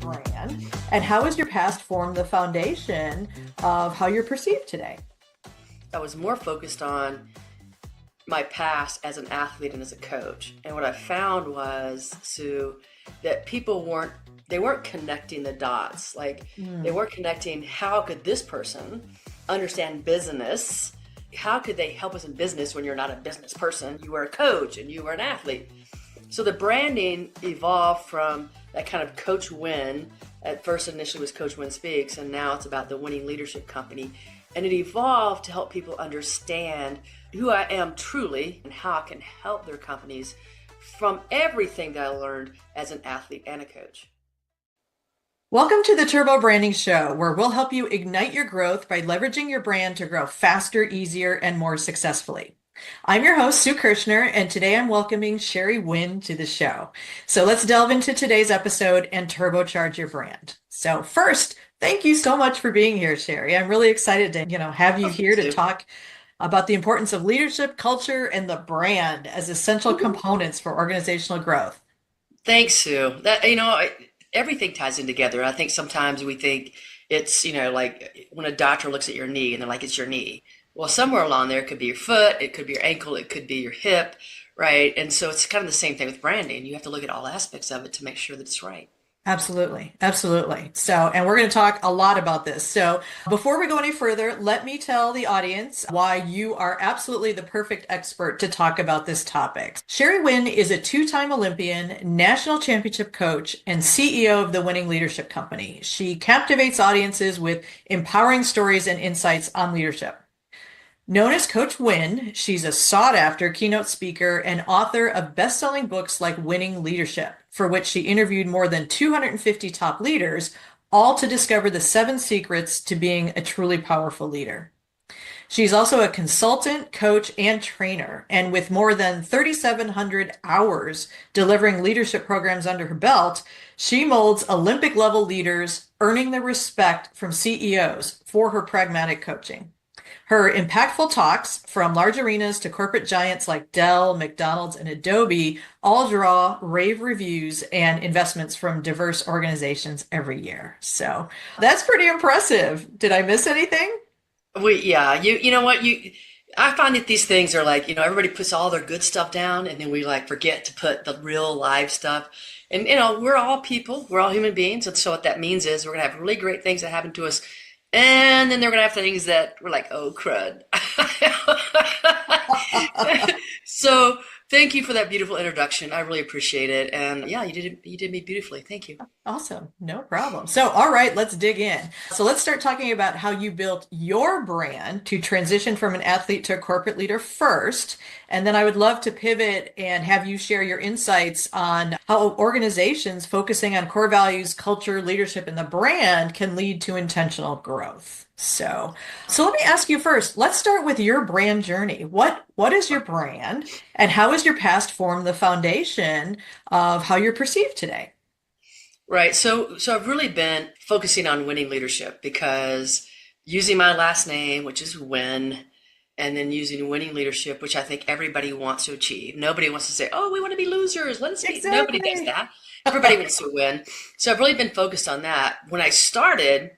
brand? And how has your past formed the foundation of how you're perceived today? I was more focused on my past as an athlete and as a coach. And what I found was, Sue, that people weren't connecting the dots. They weren't connecting, how could this person understand business? How could they help us in business when you're not a business person? You were a coach and you were an athlete. So the branding evolved from that kind of Coach Winn. At first, initially was Coach Winn Speaks, and now it's about the Winning Leadership Company. And it evolved to help people understand who I am truly and how I can help their companies from everything that I learned as an athlete and a coach. Welcome to the Turbo Branding Show, where we'll help you ignite your growth by leveraging your brand to grow faster, easier, and more successfully. I'm your host, Sue Kirshner, and today I'm welcoming Sherry Winn to the show. So let's delve into today's episode and turbocharge your brand. So first, thank you so much for being here, Sherry. I'm really excited to, have you here to talk about the importance of leadership, culture, and the brand as essential components for organizational growth. Thanks, Sue. Everything ties in together. I think sometimes we think it's, like when a doctor looks at your knee and they're like, it's your knee. Well, somewhere along there, it could be your foot, it could be your ankle, it could be your hip, right? And so it's kind of the same thing with branding. You have to look at all aspects of it to make sure that it's right. Absolutely. Absolutely. So, and we're going to talk a lot about this. So before we go any further, let me tell the audience why you are absolutely the perfect expert to talk about this topic. Sherry Winn is a two-time Olympian, national championship coach, and CEO of the Winning Leadership Company. She captivates audiences with empowering stories and insights on leadership. Known as Coach Winn, she's a sought-after keynote speaker and author of best-selling books like Winning Leadership, for which she interviewed more than 250 top leaders, all to discover the 7 secrets to being a truly powerful leader. She's also a consultant, coach, and trainer, and with more than 3,700 hours delivering leadership programs under her belt, she molds Olympic-level leaders, earning the respect from CEOs for her pragmatic coaching. Her impactful talks, from large arenas to corporate giants like Dell, McDonald's, and Adobe, all draw rave reviews and investments from diverse organizations every year. So that's pretty impressive. Did I miss anything? You know what, I find that these things are like, everybody puts all their good stuff down and then we forget to put the real live stuff. And, we're all people, we're all human beings. And so what that means is we're going to have really great things that happen to us. And then they're going to have things that we're like, oh, crud. So thank you for that beautiful introduction. I really appreciate it. And yeah, you did me beautifully. Thank you. Awesome. No problem. So, all right, let's dig in. So let's start talking about how you built your brand to transition from an athlete to a corporate leader first. And then I would love to pivot and have you share your insights on how organizations focusing on core values, culture, leadership, and the brand can lead to intentional growth. So let me ask you first, let's start with your brand journey. What is your brand and how has your past formed the foundation of how you're perceived today? Right. So I've really been focusing on winning leadership because using my last name, which is Winn, and then using winning leadership, which I think everybody wants to achieve. Nobody wants to say, oh, we want to be losers. Let us be. Exactly. Nobody does that. Everybody wants to win. So I've really been focused on that. When I started,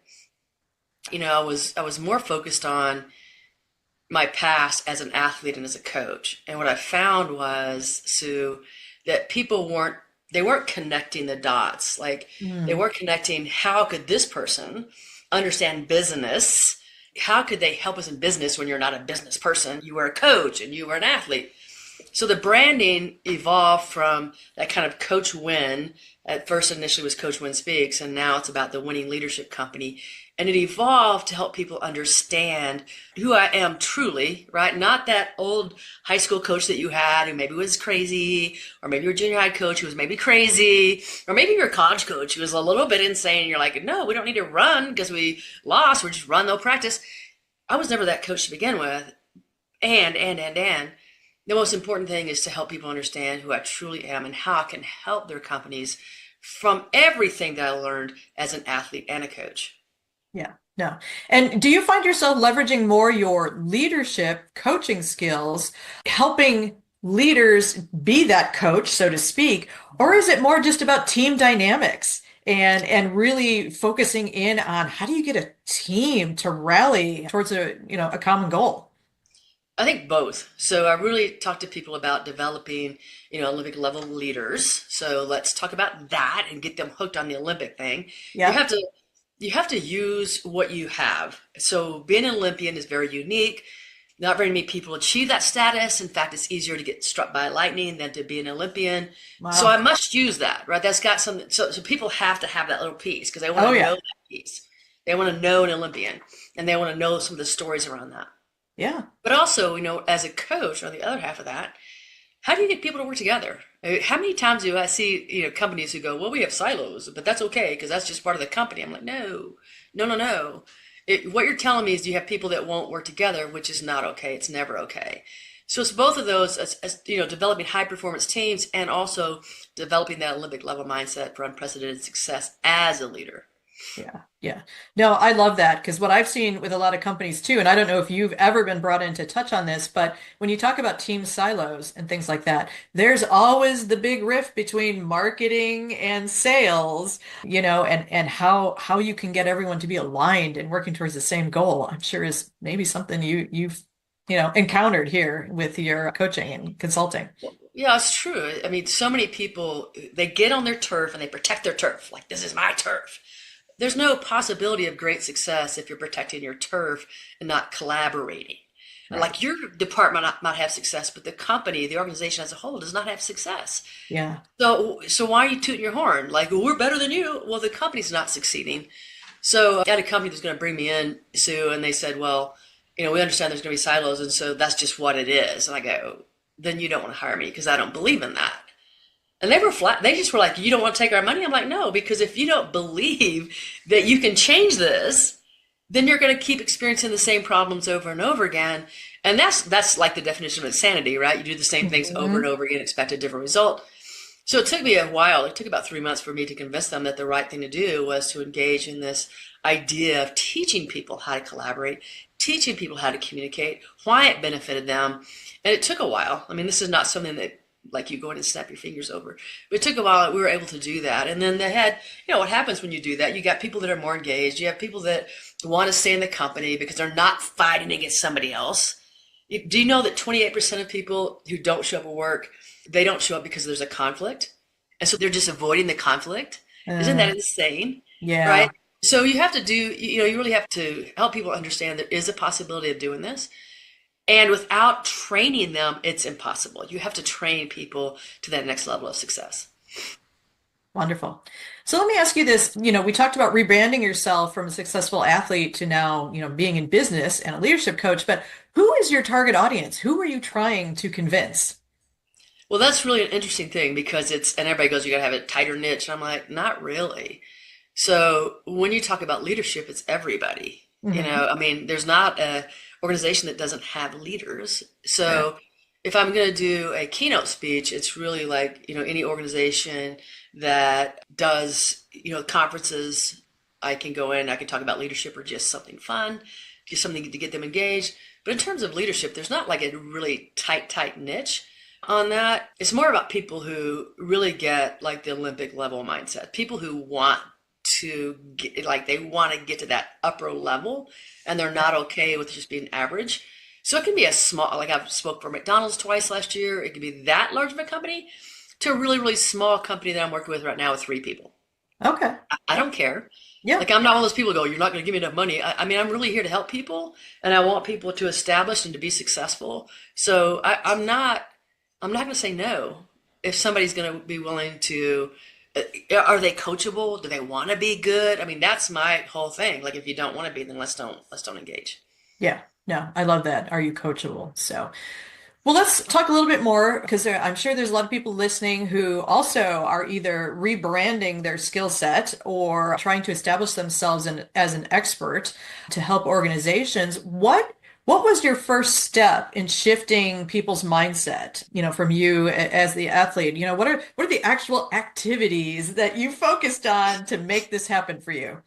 I was more focused on my past as an athlete and as a coach. And what I found was, Sue, that people weren't connecting the dots. They weren't connecting, how could this person understand business? How could they help us in business when you're not a business person? You were a coach and you were an athlete. So the branding evolved from that kind of Coach Winn. At first, initially was Coach Winn Speaks, and now it's about the Winning Leadership Company. And it evolved to help people understand who I am truly, right? Not that old high school coach that you had who maybe was crazy, or maybe your junior high coach who was maybe crazy, or maybe your college coach who was a little bit insane. And you're like, no, we don't need to run because we lost. We're just run, no practice. I was never that coach to begin with. And the most important thing is to help people understand who I truly am and how I can help their companies from everything that I learned as an athlete and a coach. Yeah, no. And do you find yourself leveraging more your leadership coaching skills, helping leaders be that coach, so to speak, or is it more just about team dynamics? and really focusing in on how do you get a team to rally towards a common goal? I think both. So I really talk to people about developing, Olympic level leaders. So let's talk about that and get them hooked on the Olympic thing. You Yeah. have to you have to use what you have. So being an Olympian is very unique. Not very many people achieve that status. In fact, it's easier to get struck by lightning than to be an Olympian. So I Wow. must use that, right? That's got something. So people have to have that little piece because they want Oh to know yeah. that piece. They want to know an Olympian and they want to know some of the stories around that. Yeah. But also, as a coach, on the other half of that, how do you get people to work together? How many times do I see, companies who go, well, we have silos, but that's okay because that's just part of the company. I'm like, no, no, no, no. What you're telling me is you have people that won't work together, which is not okay. It's never okay. So it's both of those, developing high performance teams and also developing that Olympic level mindset for unprecedented success as a leader. Yeah, yeah. No, I love that because what I've seen with a lot of companies too, and I don't know if you've ever been brought in to touch on this, but when you talk about team silos and things like that, there's always the big rift between marketing and sales, and how you can get everyone to be aligned and working towards the same goal. I'm sure is maybe something you've encountered here with your coaching and consulting. Yeah, it's true. I mean, so many people, they get on their turf and they protect their turf. Like, this is my turf. There's no possibility of great success if you're protecting your turf and not collaborating. Right. Like your department might have success, but the company, the organization as a whole does not have success. Yeah. So why are you tooting your horn? Like, well, we're better than you. Well, the company's not succeeding. So I had a company that's going to bring me in, Sue, and they said, well, we understand there's going to be silos, and so that's just what it is. And I go, then you don't want to hire me because I don't believe in that. And they were flat. They just were like, you don't want to take our money? I'm like, no, because if you don't believe that you can change this, then you're going to keep experiencing the same problems over and over again. And that's like the definition of insanity, right? You do the same things over and Mhm. over again, expect a different result. So it took me a while. It took about 3 months for me to convince them that the right thing to do was to engage in this idea of teaching people how to collaborate, teaching people how to communicate, why it benefited them. And it took a while. I mean, this is not something that like you go in and snap your fingers over. But it took a while. We were able to do that. And then they had, what happens when you do that? You got people that are more engaged. You have people that want to stay in the company because they're not fighting against somebody else. Do you know that 28% of people who don't show up at work, they don't show up because there's a conflict? And so they're just avoiding the conflict. Isn't Uh, that insane? yeah. Right? So you have to do, you really have to help people understand there is a possibility of doing this. And without training them, it's impossible. You have to train people to that next level of success. Wonderful. So let me ask you this. We talked about rebranding yourself from a successful athlete to now, being in business and a leadership coach, but who is your target audience? Who are you trying to convince? Well, that's really an interesting thing because and everybody goes, you got to have a tighter niche. And I'm like, not really. So when you talk about leadership, it's everybody. Hmm. I mean, there's not a organization that doesn't have leaders. Right. So if I'm going to do a keynote speech, it's really like, any organization that does, conferences, I can go in, I can talk about leadership or just something fun, just something to get them engaged. But in terms of leadership, there's not like a really tight niche on that. It's more about people who really get like the Olympic level mindset, people who want to get, like they want to get to that upper level and they're not okay with just being average. So it can be a small, like I've spoke for McDonald's twice last year. It could be that large of a company to a really, really small company that I'm working with right now with 3 people. Okay. I don't care. Yeah. Like I'm not one of those people who go, you're not going to give me enough money. I mean, I'm really here to help people and I want people to establish and to be successful. So I'm not going to say no if somebody's going to be willing to. Are they coachable? Do they want to be good? I mean, that's my whole thing. Like, if you don't want to be, then let's don't engage. Yeah. No, I love that. Are you coachable? So, well, let's talk a little bit more because I'm sure there's a lot of people listening who also are either rebranding their skill set or trying to establish themselves as an expert to help organizations. What was your first step in shifting people's mindset, from you as the athlete? What are the actual activities that you focused on to make this happen for you?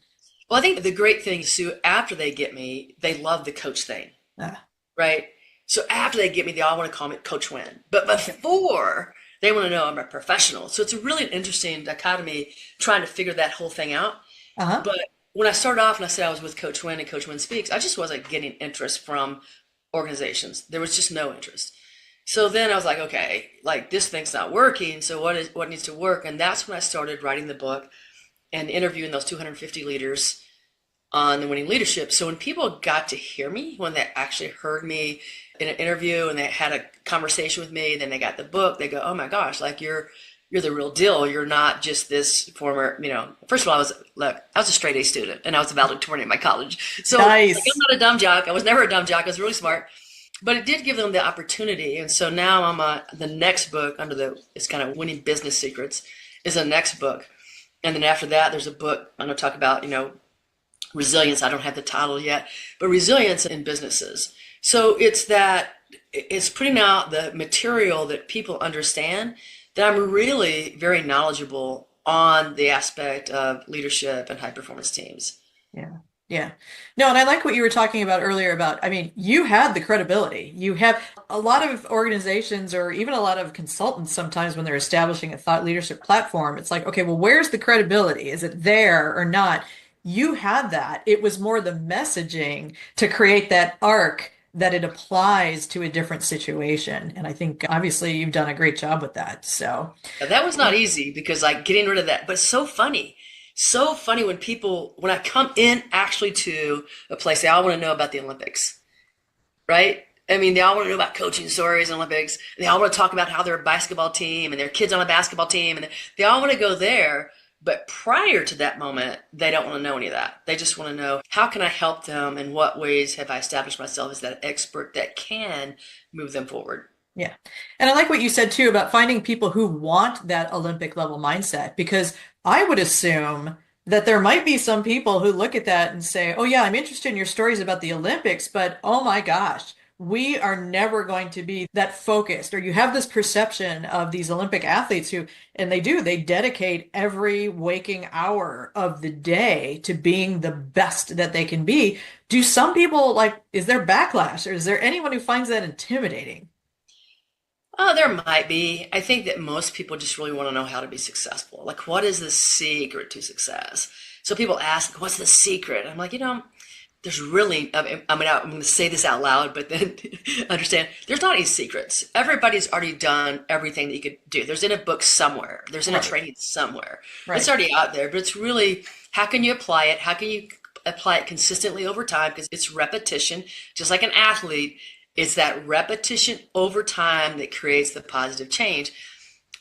Well, I think the great thing, Sue, after they get me, they love the coach thing, Ah, right? So after they get me, they all want to call me Coach Win. But okay. before They want to know I'm a professional. So it's a really interesting dichotomy trying to figure that whole thing out. Uh-huh. But when I started off and I said I was with Coach Winn and Coach Winn Speaks, I just wasn't getting interest from organizations. There was just no interest. So then I was like, okay, like this thing's not working. So what needs to work? And that's when I started writing the book and interviewing those 250 leaders on the winning leadership. So when people got to hear me, when they actually heard me in an interview and they had a conversation with me, then they got the book, they go, oh my gosh, like you're the real deal. You're not just this former, first of all, I was a straight A student and I was a valedictorian in my college. So like, I'm Nice. not a dumb jock. I was never a dumb jock. I was really smart, but it did give them the opportunity. And so now the next book it's kind of Winning Business Secrets is the next book. And then after that, there's a book I'm going to talk about, resilience. I don't have the title yet, but resilience in businesses. So it's putting out the material that people understand that I'm really very knowledgeable on the aspect of leadership and high performance teams. Yeah. Yeah. No, and I like what you were talking about earlier about, I mean, you had the credibility. You have a lot of organizations or even a lot of consultants sometimes when they're establishing a thought leadership platform, it's like, okay, well, where's the credibility? Is it there or not? You had that. It was more the messaging to create that arc that it applies to a different situation. And I think obviously you've done a great job with that. So, Now, that was not easy because like getting rid of that, but it's so funny. So funny when I come in actually to a place, they all want to know about the Olympics, right? I mean, they all want to know about coaching stories and Olympics. They all want to talk about how they're a basketball team and their kids on a basketball team. And they all want to go there. But prior to that moment, they don't want to know any of that. They just want to know, how can I help them? In what ways have I established myself as that expert that can move them forward? yeah. And I like what you said too about finding people who want that Olympic level mindset, because I would assume that there might be some people who look at that and say, oh, yeah, I'm interested in your stories about the Olympics, but oh my gosh, we are never going to be that focused. Or you have this perception of these Olympic athletes who, and they dedicate every waking hour of the day to being the best that they can be. Do some people like, is there backlash or is there anyone who finds that intimidating? Oh, there might be. I think that most people just really want to know how to be successful. Like, what is the secret to success? So people ask, what's the secret? I'm like, there's really, I'm going to say this out loud, but then understand there's not any secrets. Everybody's already done everything that you could do. There's in a book somewhere, there's in a Right, training somewhere. It's right. already out there, but it's really, how can you apply it? How can you apply it consistently over time? Because it's repetition, just like an athlete. It's that repetition over time that creates the positive change.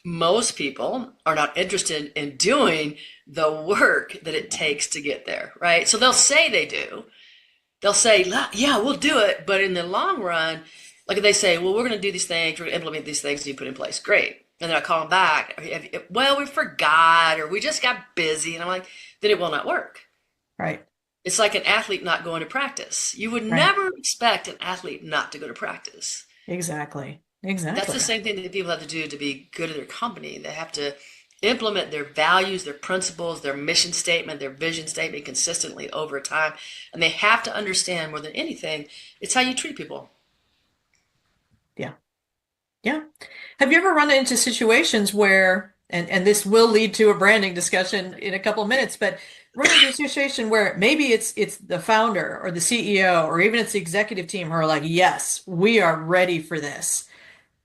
Most people are not interested in doing the work that it takes to get there, right? So they'll say they do. They'll say, yeah, we'll do it. But in the long run, like if they say, well, we're going to do these things, we're going to implement these things you put in place. Great. And then I call them back. Well, we forgot or we just got busy. And I'm like, then it will not work. Right, It's like an athlete not going to practice. You would right. never expect an athlete not to go to practice. Exactly. That's Exactly. the same thing that people have to do to be good at their company. They have to implement their values, their principles, their mission statement, their vision statement consistently over time. And they have to understand more than anything, it's how you treat people. Yeah. Yeah. Have you ever run into situations where, and this will lead to a branding discussion in a couple of minutes, but run into a situation where maybe it's the founder or the CEO or even it's the executive team who are like, yes, we are ready for this.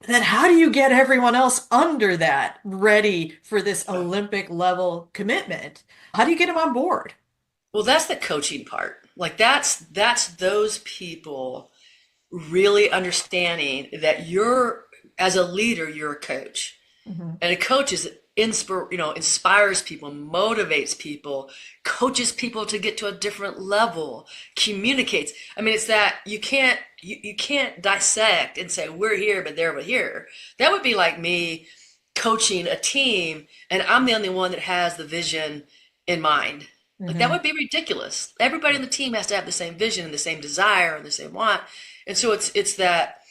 Then how do you get everyone else under that ready for this Olympic level commitment? How do you get them on board? Well, that's the coaching part. Like that's those people really understanding that you're as a leader, you're a coach. Hmm. And a coach is inspires people, motivates people, coaches people to get to a different level, communicates. I mean, it's that you can't dissect and say we're here but there but here. That would be like me coaching a team and I'm the only one that has the vision in mind. Like that Hmm. would be ridiculous. Everybody on the team has to have the same vision and the same desire and the same want. And so it's that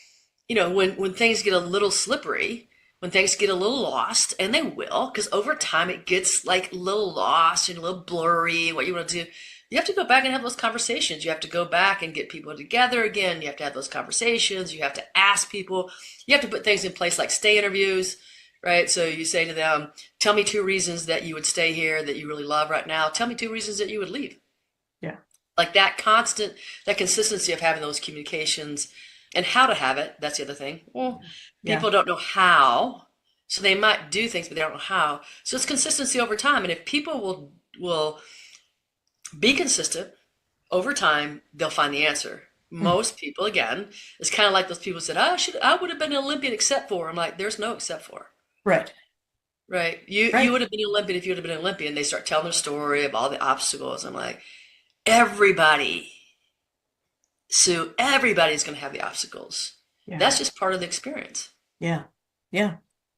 when things get a little slippery, when things get a little lost, and they will, because over time it gets like a little lost and a little blurry, what you want to do, you have to go back and have those conversations. You have to go back and get people together again. You have to have those conversations. You have to ask people. You have to put things in place like stay interviews, right? So you say to them, tell me two reasons that you would stay here that you really love right now. Tell me two reasons that you would leave. Yeah. Like that consistency of having those communications and how to have it. That's the other thing. Well, Yeah. people don't know how, so they might do things, but they don't know how. So it's consistency over time. And if people will be consistent over time, they'll find the answer. Mm. Most people, again, it's kind of like those people said, I would have been an Olympian except for. I'm like, there's no except for. Right. Right. You Right. would have been an Olympian if you would have been an Olympian. They start telling their story of all the obstacles. I'm like, everybody, Sue, everybody's going to have the obstacles. Yeah. That's just part of the experience. Yeah. Yeah.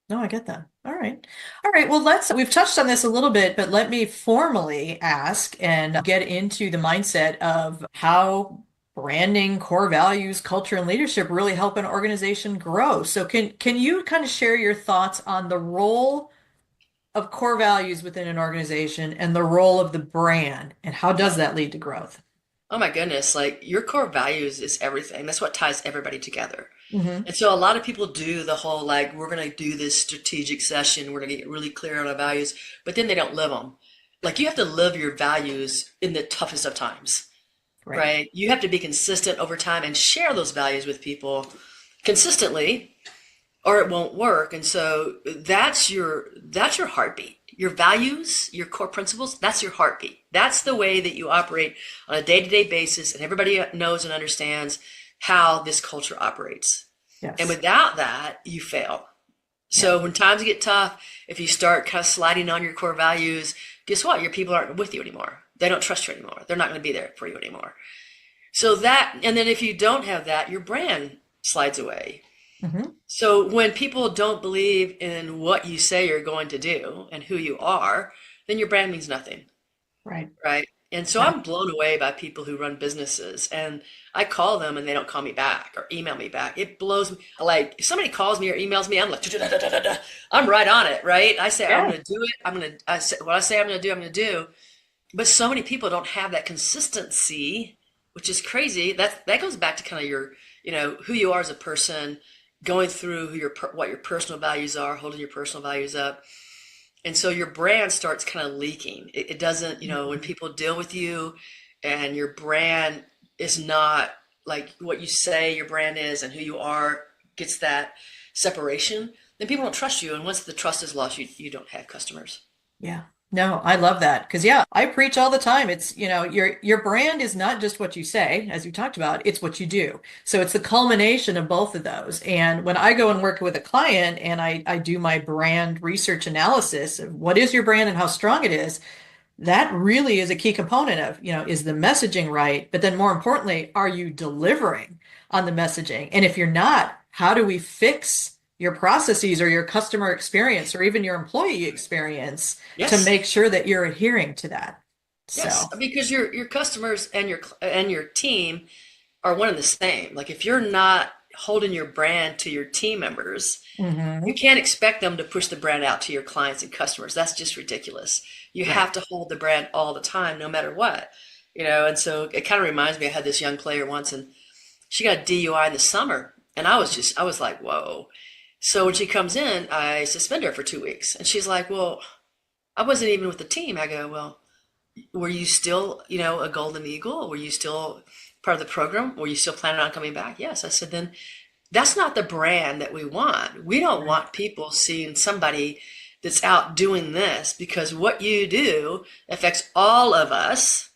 No, I get that. All right. All right. Well, we've touched on this a little bit, but let me formally ask and get into the mindset of how branding, core values, culture, and leadership really help an organization grow. So can you kind of share your thoughts on the role of core values within an organization and the role of the brand and how does that lead to growth? Oh my goodness, like your core values is everything. That's what ties everybody together. Hmm. And so a lot of people do the whole like, we're going to do this strategic session, we're going to get really clear on our values, but then they don't live them. Like you have to live your values in the toughest of times, Right. right? You have to be consistent over time and share those values with people consistently or it won't work. And so that's your heartbeat. Your values, your core principles, that's your heartbeat. That's the way that you operate on a day-to-day basis and everybody knows and understands how this culture operates. And Yes. without that, you fail. Yeah. So when times get tough, if you start kind of sliding on your core values, guess what? Your people aren't with you anymore. They don't trust you anymore. They're not going to be there for you anymore. So that, and then if you don't have that, your brand slides away. Hmm. So when people don't believe in what you say you're going to do and who you are, then your brand means nothing, Right. right? And so Right. I'm blown away by people who run businesses and I call them and they don't call me back or email me back. It blows me. Like if somebody calls me or emails me, I'm like, "Da-da-da-da-da-da." I'm right on it, right? I say, I'm Yeah. going to do it. I say, what I say I'm going to do, I'm going to do. But so many people don't have that consistency, which is crazy. That goes back to kind of your, who you are as a person, going through what your personal values are, holding your personal values up. And so your brand starts kind of leaking. It doesn't, when Mhm. people deal with you and your brand is not like what you say your brand is and who you are gets that separation, then people don't trust you. And once the trust is lost, you don't have customers. Yeah. No, I love that because yeah, I preach all the time. It's, your brand is not just what you say, as you talked about, it's what you do. So it's the culmination of both of those. And when I go and work with a client and I do my brand research analysis of what is your brand and how strong it is, that really is a key component of, is the messaging right? But then more importantly, are you delivering on the messaging? And if you're not, how do we fix your processes or your customer experience or even your employee experience to Yes. make sure that you're adhering to that? Yes, So, because your customers and your team are one and the same. Like if you're not holding your brand to your team members, you mhm. can't expect them to push the brand out to your clients and customers. That's just ridiculous. You Right. have to hold the brand all the time, no matter what. And so it kind of reminds me, I had this young player once and she got a DUI in the summer. And I was like, whoa. So when she comes in, I suspend her for 2 weeks. And she's like, well, I wasn't even with the team. I go, well, were you still, a golden eagle? Were you still part of the program? Were you still planning on coming back? Yes. I said, then that's not the brand that we want. We don't Right. want people seeing somebody that's out doing this because what you do affects all of us.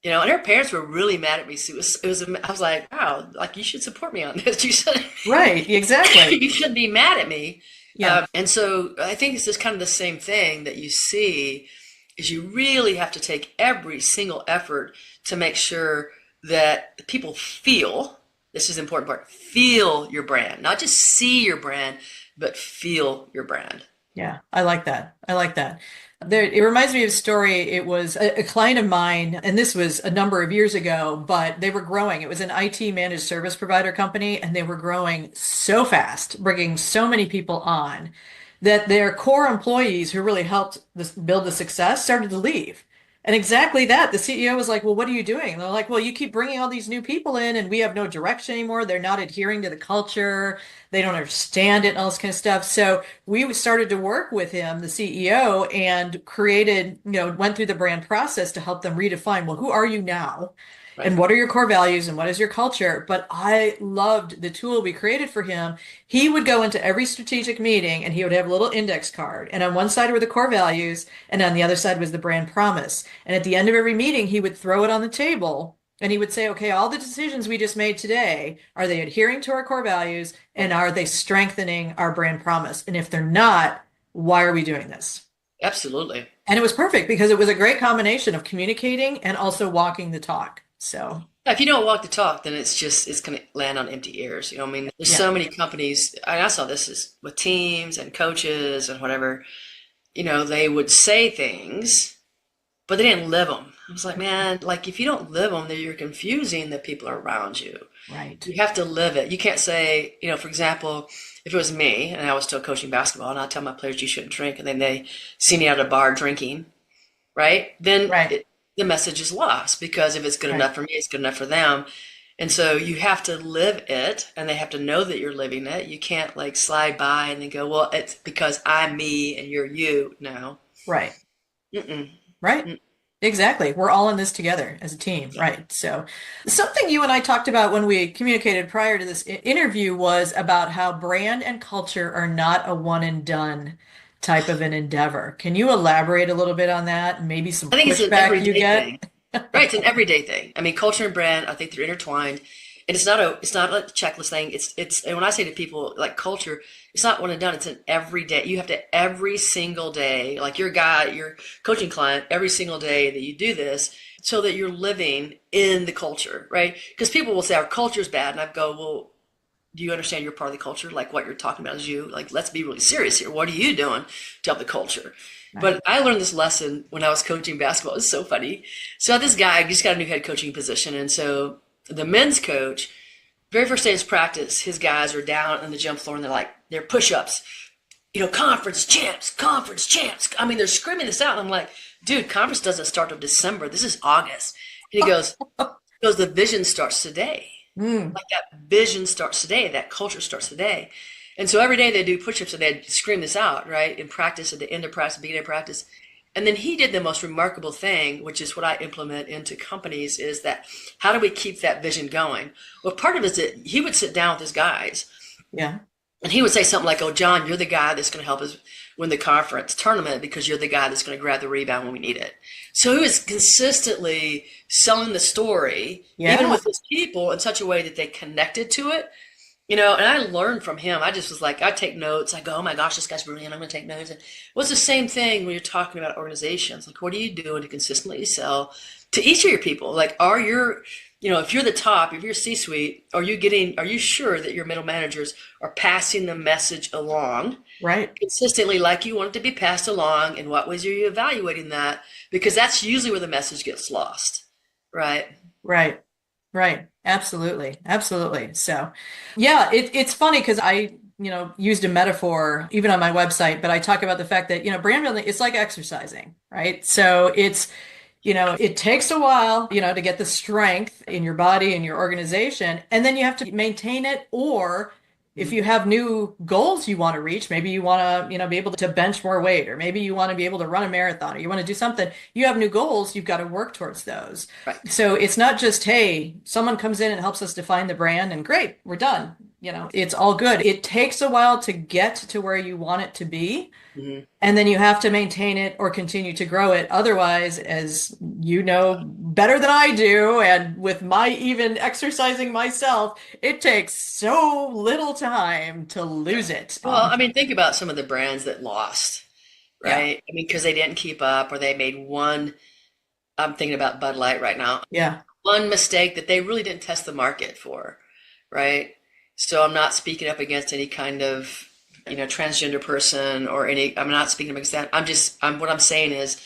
And her parents were really mad at me. So I was like, wow, like you should support me on this. You should, Right. Exactly. you shouldn't be mad at me. Yeah. And so I think it's just kind of the same thing that you see is you really have to take every single effort to make sure that people feel, this is the important part, feel your brand, not just see your brand, but feel your brand. Yeah, I like that. I like that. It reminds me of a story. It was a client of mine, and this was a number of years ago, but they were growing. It was an IT managed service provider company, and they were growing so fast, bringing so many people on that their core employees who really helped build the success started to leave. And exactly that, the CEO was like, "Well, what are you doing?" And they're like, "Well, you keep bringing all these new people in, and we have no direction anymore. They're not adhering to the culture. They don't understand it and all this kind of stuff. So we started to work with him, the CEO, and created, went through the brand process to help them redefine, well, who are you now? Right. And what are your core values and what is your culture? But I loved the tool we created for him. He would go into every strategic meeting and he would have a little index card. And on one side were the core values, and on the other side was the brand promise. And at the end of every meeting, he would throw it on the table and he would say, okay, all the decisions we just made today, are they adhering to our core values and are they strengthening our brand promise? And if they're not, why are we doing this? Absolutely. And it was perfect because it was a great combination of communicating and also walking the talk. So, Yeah, if you don't walk the talk, then it's going to land on empty ears. I mean, there's yeah, so many companies. I saw this with teams and coaches and whatever. They would say things, but they didn't live them. I was like, man, like if you don't live them, then you're confusing the people around you. right. You have to live it. You can't say, for example, if it was me and I was still coaching basketball and I tell my players you shouldn't drink, and then they see me at a bar drinking, right? Then Right. the message is lost because if it's good Right. enough for me, it's good enough for them. And so you have to live it and they have to know that you're living it. You can't like slide by and then go, well, it's because I'm me and you're you. No. Right. Mm-mm. Right. Mm. Exactly. We're all in this together as a team, right? So, something you and I talked about when we communicated prior to this interview was about how brand and culture are not a one and done type of an endeavor. Can you elaborate a little bit on that and maybe some I think it's an pushback you everyday get? thing. Right, it's an everyday thing. I mean, culture and brand, I think they're intertwined. And it's not a checklist thing. And when I say to people like culture, it's not one and done. It's an everyday. You have to every single day, like your coaching client, every single day that you do this so that you're living in the culture, right? Because people will say our culture is bad. And I go, well, do you understand you're part of the culture? Like what you're talking about is you. Like, let's be really serious here. What are you doing to help the culture? Right. But I learned this lesson when I was coaching basketball. It's so funny. So this guy just got a new head coaching position. And so the men's coach, very first day of practice, his guys are down on the gym floor and they're push-ups, conference champs, conference champs. I mean, they're screaming this out. And I'm like, dude, conference doesn't start till December. This is August. And he goes, the vision starts today. Mm, Like that vision starts today, that culture starts today. And so every day they do push-ups and they scream this out, right? In practice, at the end of practice, beginning of practice. And then he did the most remarkable thing, which is what I implement into companies, is that how do we keep that vision going? Well, part of it is that he would sit down with his guys yeah. and he would say something like, oh, John, you're the guy that's going to help us win the conference tournament because you're the guy that's going to grab the rebound when we need it. So he was consistently selling the story, even Yeah. with his people, in such a way that they connected to it. And I learned from him. I just was like, I take notes. I go, oh my gosh, this guy's brilliant. I'm going to take notes. And it was the same thing when you're talking about organizations. Like, what are you doing to consistently sell to each of your people? Like, if you're the top, if you're C-suite, are you sure that your middle managers are passing the message along Right. consistently like you want it to be passed along? In what ways are you evaluating that? Because that's usually where the message gets lost, right? Right. Right. Absolutely. Absolutely. So, yeah, it's funny because I, used a metaphor even on my website, but I talk about the fact that, brand building, it's like exercising, right? So it takes a while, to get the strength in your body and your organization, and then you have to maintain it. Or if you have new goals you want to reach, maybe you want to, be able to bench more weight, or maybe you want to be able to run a marathon, or you want to do something, you have new goals, you've got to work towards those. Right. So it's not just, hey, someone comes in and helps us define the brand and great, we're done. It's all good. It takes a while to get to where you want it to be. Mhm. And then you have to maintain it or continue to grow it. Otherwise, as you know better than I do, and with my even exercising myself, it takes so little time to lose it. Well, I mean, think about some of the brands that lost, Yeah, right? I mean, because they didn't keep up or they made one, I'm thinking about Bud Light right now, yeah, one mistake that they really didn't test the market for, right? So I'm not speaking up against any kind of, transgender person or I'm not speaking up against that. What I'm saying is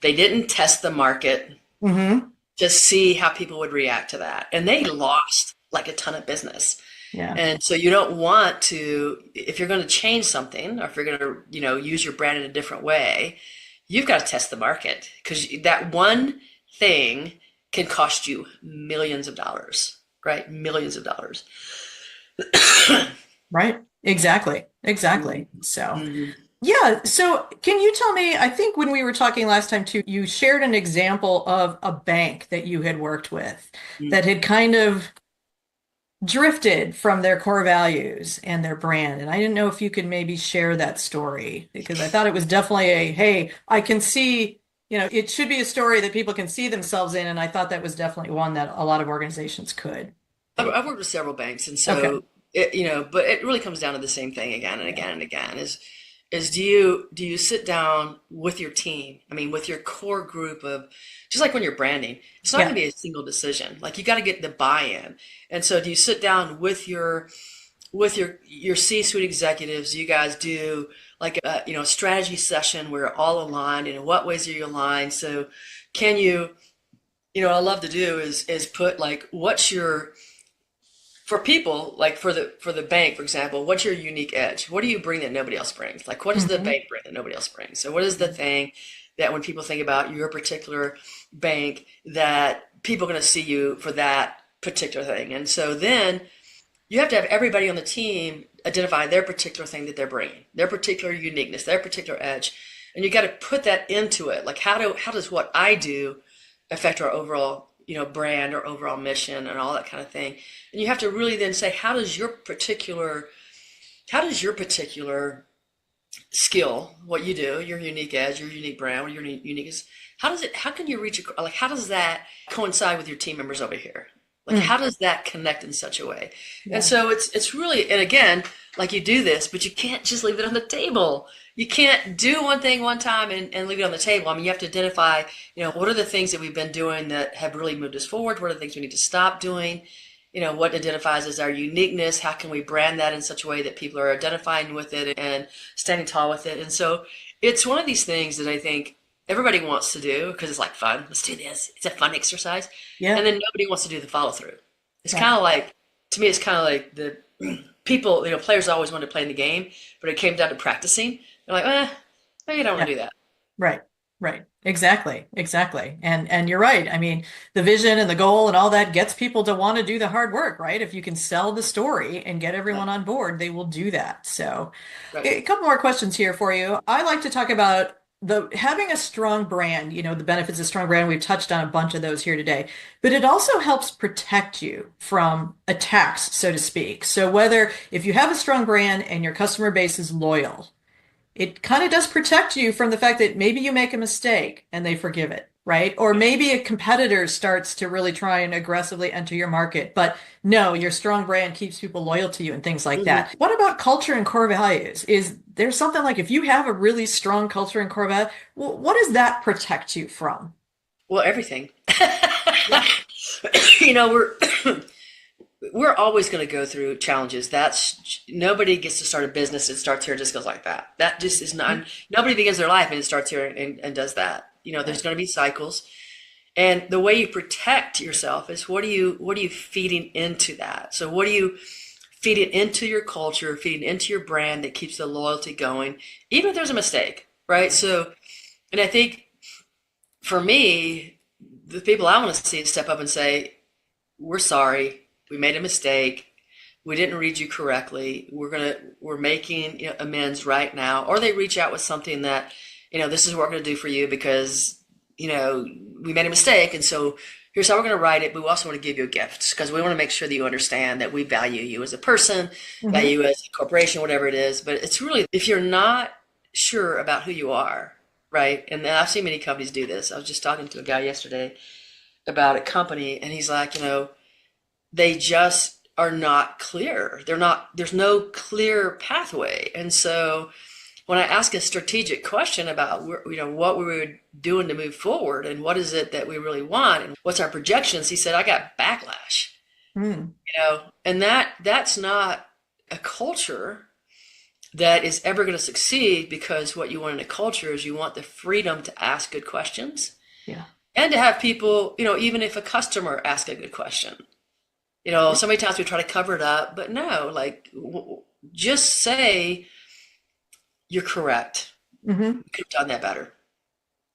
they didn't test the market hmm, to see how people would react to that. And they lost like a ton of business. yeah, And so you don't want to, if you're going to change something or if you're going to, use your brand in a different way, you've got to test the market because that one thing can cost you millions of dollars, right? Millions of dollars. right. Exactly. Exactly. Mhm. So, Mhm. yeah. So, can you tell me? I think when we were talking last time too, you shared an example of a bank that you had worked with that had kind of drifted from their core values and their brand. And I didn't know if you could maybe share that story because I thought it was definitely a, hey, I can see, it should be a story that people can see themselves in. And I thought that was definitely one that a lot of organizations could I've take. worked with several banks, and Okay. so but it really comes down to the same thing again and Yeah. again and again is do you sit down with your team? I mean, with your core group of just like when you're branding, it's not going Yeah. to be a single decision. Like you got to get the buy-in, and so do you sit down with your C-suite executives? You guys do like a strategy session where you're all aligned, and in what ways are you aligned? So can you what I love to do is put like what's your for people like for the bank, for example, what's your unique edge? What do you bring that nobody else brings? Like what does the Hmm. bank bring that nobody else brings? So what is the thing that when people think about your particular bank that people are going to see you for that particular thing? And so then you have to have everybody on the team identify their particular thing that they're bringing, their particular uniqueness, their particular edge, and you got to put that into it. Like how does what I do affect our overall brand or overall mission and all that kind of thing. And you have to really then say how does your particular skill, what you do, your unique edge, your unique brand, what your unique is, how can you reach, like, how does that coincide with your team members over here? Like, Mm. how does that connect in such a way? And Yeah. so it's really, and again, like you do this, but you can't just leave it on the table. You can't do one thing one time and leave it on the table. I mean, you have to identify, what are the things that we've been doing that have really moved us forward? What are the things we need to stop doing? What identifies as our uniqueness? How can we brand that in such a way that people are identifying with it and standing tall with it? And so it's one of these things that I think everybody wants to do because it's like fun. Let's do this. It's a fun exercise. And Yeah. then nobody wants to do the follow through. It's Right. kind of like, to me, it's kind of like the people, players always want to play in the game, but it came down to practicing. They're like, maybe I don't want Yeah. to do that. Right. Right. Exactly. Exactly. And you're right. I mean, the vision and the goal and all that gets people to want to do the hard work, right? If you can sell the story and get Yeah, everyone on board, they will do that. So, right. a couple more questions here for you. I like to talk about the having a strong brand, the benefits of strong brand. We've touched on a bunch of those here today, but it also helps protect you from attacks, so to speak. So whether if you have a strong brand and your customer base is loyal, it kind of does protect you from the fact that maybe you make a mistake and they forgive it, right? Or maybe a competitor starts to really try and aggressively enter your market, but no, your strong brand keeps people loyal to you and things like Hmm. that. What about culture and core values? Is there something like if you have a really strong culture and core value, what does that protect you from? Well, everything. Yeah. We're we're always going to go through challenges. That's nobody gets to start a business and starts here and just goes like that. That just is not. Nobody begins their life and starts here and does that. There's Right. going to be cycles, and the way you protect yourself is what are you feeding into that. So what do you feeding into your culture, feeding into your brand that keeps the loyalty going, even if there's a mistake, right? So, and I think for me, the people I want to see step up and say, we're sorry. We made a mistake. We didn't read you correctly. We're making amends right now. Or they reach out with something that, this is what we're going to do for you because, we made a mistake. And so here's how we're going to write it. But we also want to give you a gift because we want to make sure that you understand that we value you as a person, Hmm. value you as a corporation, whatever it is. But it's really, if you're not sure about who you are, right? And I've seen many companies do this. I was just talking to a guy yesterday about a company and he's like, they just are not clear. There's no clear pathway. And so when I ask a strategic question about what we were doing to move forward and what is it that we really want and what's our projections, he said, I got backlash. Mm. And that's not a culture that is ever going to succeed because what you want in a culture is you want the freedom to ask good questions Yeah. and to have people, even if a customer asks a good question. Yeah. So many times we try to cover it up, but no, like just say you're correct. Hmm. We could have done that better.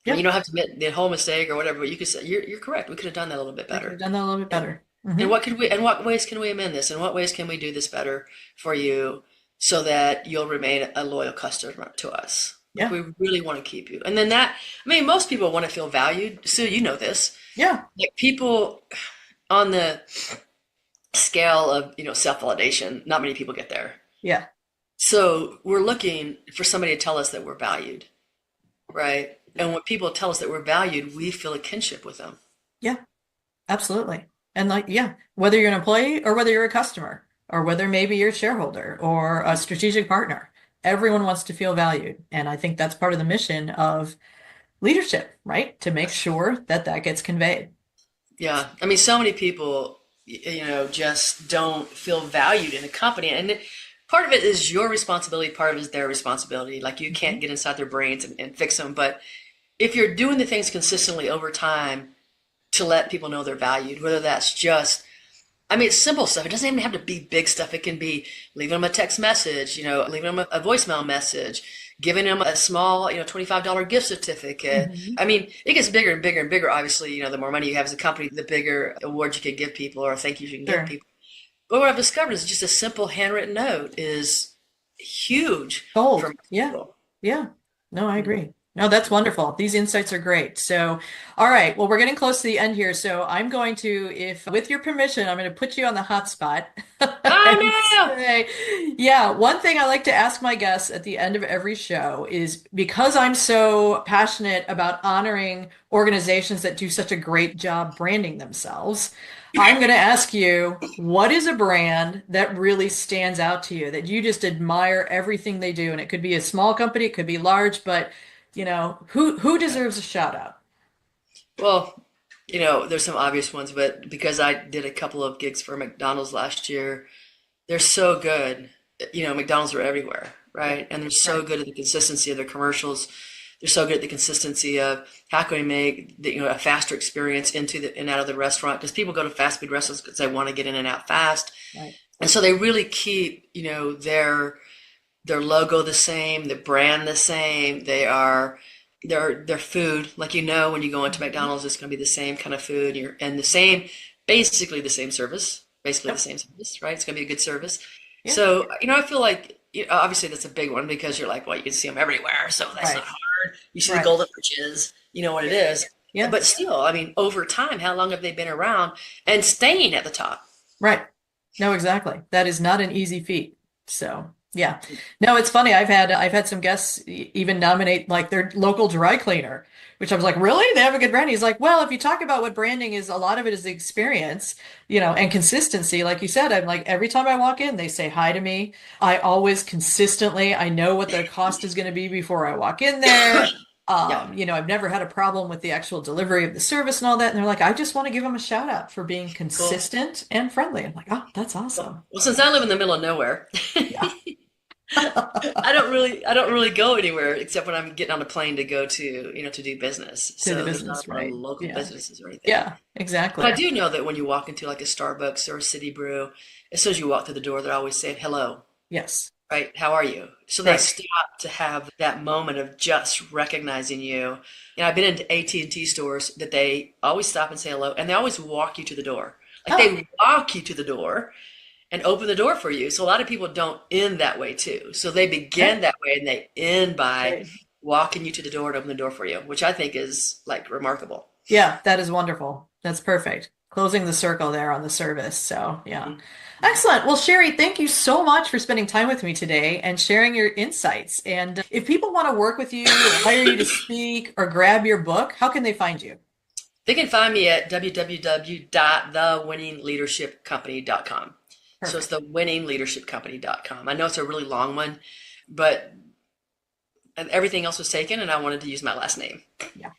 And you Yep. don't have to admit the whole mistake or whatever, but you could say you're correct. We could have done that a little bit I could have better. done that a little bit And, better. and Hmm. what could we? And what ways can we amend this? And what ways can we do this better for you? so that you'll remain a loyal customer to us. Like Yeah. we really want to keep you. And then I mean, most people want to feel valued. Sue, you know this. Yeah. Like people on the scale of, self-validation, not many people get there. Yeah. So we're looking for somebody to tell us that we're valued, right? And when people tell us that we're valued, we feel a kinship with them. Yeah. Absolutely. And like, yeah, whether you're an employee or whether you're a customer or whether maybe you're a shareholder or a strategic partner, everyone wants to feel valued. And I think that's part of the mission of leadership, right? To make sure that that gets conveyed. Yeah. I mean, so many people, just don't feel valued in a company. And part of it is your responsibility, part of it is their responsibility. Like you can't Mhm. get inside their brains and fix them. But if you're doing the things consistently over time to let people know they're valued, whether that's just, I mean, it's simple stuff. It doesn't even have to be big stuff. It can be leaving them a text message, leaving them a voicemail message, giving them a small, $25 gift certificate. Mhm. I mean, it gets bigger and bigger and bigger. Obviously, the more money you have as a company, the bigger awards you can give people or thank yous you can give Sure. people. But what I've discovered is just a simple handwritten note is huge for Gold. most Yeah. people. Yeah. No, I agree. No, that's wonderful. These insights are great. So, all right. Well, we're getting close to the end here. So I'm going to, if with your permission, I'm going to put you on the hot spot and Oh say, yeah, one thing I like to ask my guests at the end of every show is because I'm so passionate about honoring organizations that do such a great job branding themselves. I'm going to ask you, what is a brand that really stands out to you that you just admire everything they do? And it could be a small company, it could be large, but who deserves a shout out? well, there's some obvious ones, but because I did a couple of gigs for McDonald's last year, they're so good. McDonald's are everywhere, Yeah, right? And they're so right. good at the consistency of their commercials. They're so good at the consistency of how can we make a faster experience into the and out of the restaurant because people go to fast food restaurants because they want to get in and out fast, Right. and so they really keep their logo the same, the brand the same. Their food, like when you go into Mhm. McDonald's, it's going to be the same kind of food. And the same, basically the same service, basically the Yep. same service, right? It's going to be a good service. Yeah. So I feel like obviously that's a big one because you're like, well, you can see them everywhere, so that's not Right. hard. You see the Right. golden arches, you know what it is. Yeah. But still, I mean, over time, how long have they been around and staying at the top? Right. No, exactly. That is not an easy feat. So, yeah. No, it's funny. I've had some guests even nominate like their local dry cleaner, which I was like, really? They have a good brand? He's like, well, if you talk about what branding is, a lot of it is the experience, and consistency. Like you said, I'm like every time I walk in, they say hi to me. I always consistently, I know what their cost is going to be before I walk in there. Yeah. I've never had a problem with the actual delivery of the service and all that. And they're like, I just want to give them a shout out for being Cool. consistent and friendly. I'm like, oh, that's Well, awesome. since I live in the middle of nowhere, Yeah. I don't really go anywhere except when I'm getting on a plane to go to, to do business. To the So there's not business, a lot of right? local Yeah. businesses or anything. Yeah, But I exactly. do know that when you walk into like a Starbucks or a City Brew, as soon as you walk through the door, they're always saying hello, Yes. right? How are you? So they Right. stop to have that moment of just recognizing you. I've been into AT&T stores that they always stop and say hello, and they always walk you to the door. Like Oh, they walk you to the door and open the door for you. So a lot of people don't end that way too. So they yeah. begin that way and they end by Great. walking you to the door and open the door for you, which I think is like remarkable. Yeah, that is wonderful. That's perfect. Closing the circle there on the service. So, yeah. Mhm. Excellent. Well, Sherry, thank you so much for spending time with me today and sharing your insights. And if people want to work with you or hire you to speak or grab your book, how can they find you? They can find me at www.thewinningleadershipcompany.com. So it's Perfect. thewinningleadershipcompany.com. I know it's a really long one, but and everything else was taken and I wanted to use my last name. Yeah.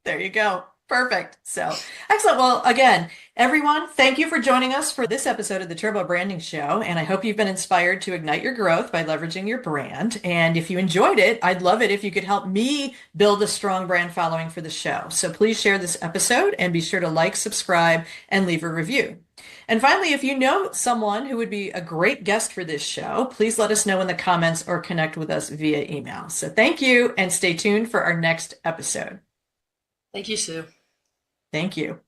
There you go. Perfect. So excellent. Well, again, everyone, thank you for joining us for this episode of the Turbo Branding Show. And I hope you've been inspired to ignite your growth by leveraging your brand. And if you enjoyed it, I'd love it if you could help me build a strong brand following for the show. So please share this episode and be sure to like, subscribe, and leave a review. And finally, if you know someone who would be a great guest for this show, please let us know in the comments or connect with us via email. So thank you and stay tuned for our next episode. Thank you, Sue. Thank you.